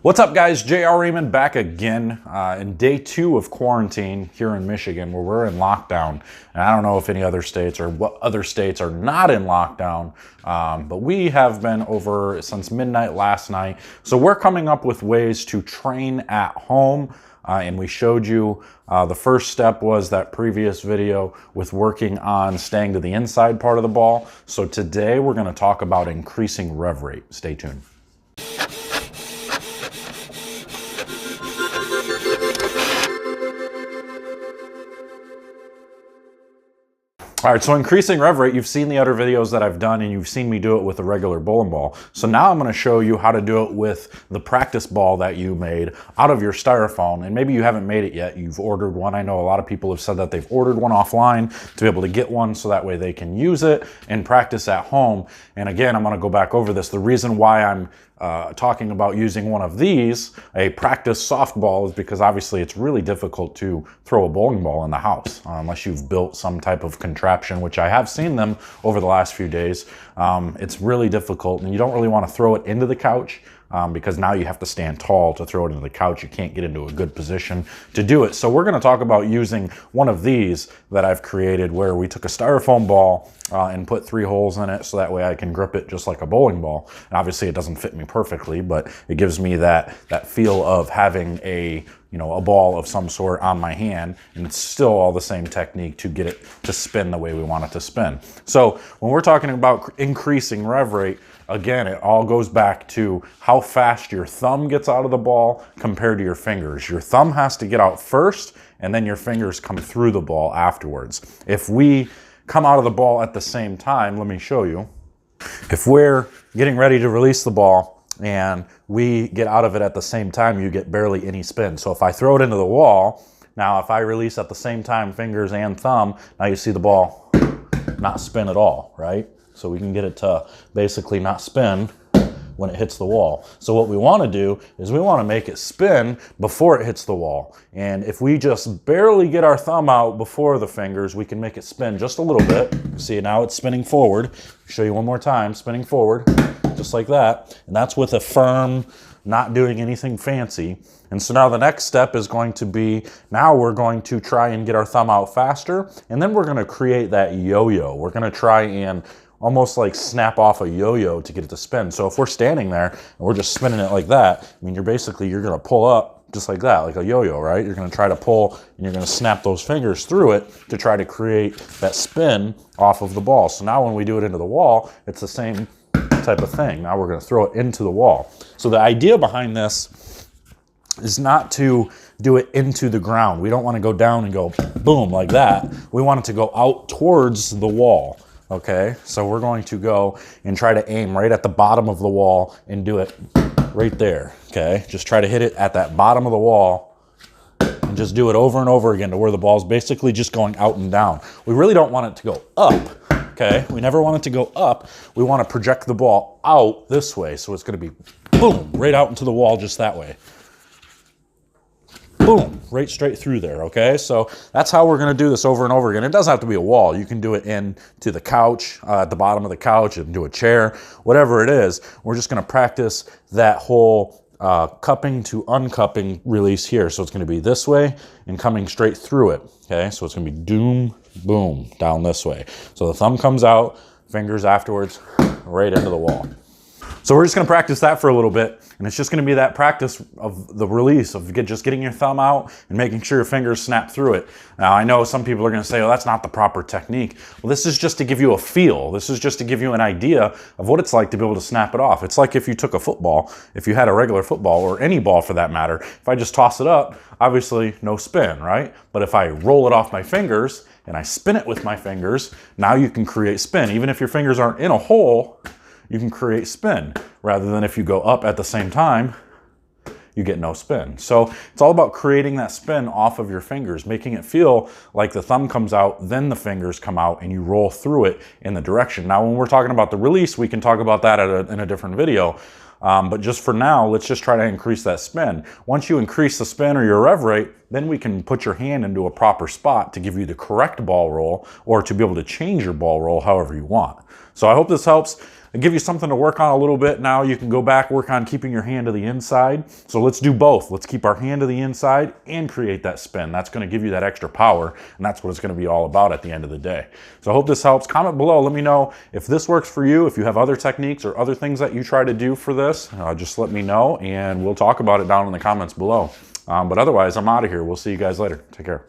What's up, guys? J.R. Raymond back again in day 2 of quarantine here in Michigan, where we're in lockdown. And I don't know if any other states or what other states are not in lockdown, but we have been over since midnight last night. So we're coming up with ways to train at home. And we showed you the first step was that previous video with working on staying to the inside part of the ball. So today we're going to talk about increasing rev rate. Stay tuned. All right, so increasing rev rate, you've seen the other videos that I've done and you've seen me do it with a regular bowling ball. So now I'm gonna show you how to do it with the practice ball that you made out of your styrofoam. And maybe you haven't made it yet, you've ordered one. I know a lot of people have said that they've ordered one offline to be able to get one so that way they can use it and practice at home. And again, I'm gonna go back over this. The reason why I'm talking about using one of these, a practice softball, is because obviously it's really difficult to throw a bowling ball in the house unless you've built some type of contraption, which I have seen them over the last few days. It's really difficult, and you don't really want to throw it into the couch because now you have to stand tall to throw it into the couch. You can't get into a good position to do it. So we're going to talk about using one of these that I've created, where we took a styrofoam ball and put 3 holes in it so that way I can grip it just like a bowling ball. And obviously it doesn't fit me perfectly, but it gives me that feel of having a ball of some sort on my hand, and it's still all the same technique to get it to spin the way we want it to spin. So when we're talking about increasing rev rate, again, it all goes back to how fast your thumb gets out of the ball compared to your fingers. Your thumb has to get out first, and then your fingers come through the ball afterwards. If we come out of the ball at the same time, let me show you. If we're getting ready to release the ball and we get out of it at the same time, you get barely any spin. So if I throw it into the wall, now if I release at the same time, fingers and thumb, now you see the ball not spin at all, right? So we can get it to basically not spin when it hits the wall. So what we want to do is we want to make it spin before it hits the wall. And if we just barely get our thumb out before the fingers, we can make it spin just a little bit. See, now it's spinning forward. Show you one more time, spinning forward, just like that. And that's with a firm, not doing anything fancy. And so now the next step is going to be, now we're going to try and get our thumb out faster, and then we're going to create that yo-yo. We're going to try and almost like snap off a yo-yo to get it to spin. So if we're standing there and we're just spinning it like that, I mean, you're going to pull up just like that, like a yo-yo, right? You're going to try to pull and you're going to snap those fingers through it to try to create that spin off of the ball. So now when we do it into the wall, it's the same type of thing. Now we're going to throw it into the wall. So the idea behind this is not to do it into the ground. We don't want to go down and go boom like that. We want it to go out towards the wall. Okay, so we're going to go and try to aim right at the bottom of the wall and do it right there. Okay, just try to hit it at that bottom of the wall and just do it over and over again to where the ball's basically just going out and down. We really don't want it to go up. Okay, we never want it to go up. We want to project the ball out this way. So it's going to be boom, right out into the wall just that way. Boom, right straight through there, okay? So that's how we're gonna do this over and over again. It doesn't have to be a wall. You can do it into the couch, at the bottom of the couch, and do a chair, whatever it is. We're just gonna practice that whole cupping to uncupping release here. So it's gonna be this way and coming straight through it, okay? So it's gonna be doom, boom, down this way. So the thumb comes out, fingers afterwards, right into the wall. So we're just going to practice that for a little bit, and it's just going to be that practice of the release, of just getting your thumb out and making sure your fingers snap through it. Now, I know some people are going to say, oh, that's not the proper technique. Well, this is just to give you a feel. This is just to give you an idea of what it's like to be able to snap it off. It's like if you took a football, if you had a regular football, or any ball for that matter, if I just toss it up, obviously no spin, right? But if I roll it off my fingers and I spin it with my fingers, now you can create spin. Even if your fingers aren't in a hole, you can create spin, rather than if you go up at the same time, you get no spin. So it's all about creating that spin off of your fingers, making it feel like the thumb comes out, then the fingers come out, and you roll through it in the direction. Now, when we're talking about the release, we can talk about that in a different video. But just for now, let's just try to increase that spin. Once you increase the spin or your rev rate, then we can put your hand into a proper spot to give you the correct ball roll, or to be able to change your ball roll however you want. So I hope this helps. give you something to work on a little bit. Now you can go back, work on keeping your hand to the inside. So let's do both. Let's keep our hand to the inside and create that spin. That's going to give you that extra power, and that's what it's going to be all about at the end of the day. So I hope this helps. Comment below. Let me know if this works for you, if you have other techniques or other things that you try to do for this. Just let me know, and we'll talk about it down in the comments below. But otherwise, I'm out of here. We'll see you guys later. Take care.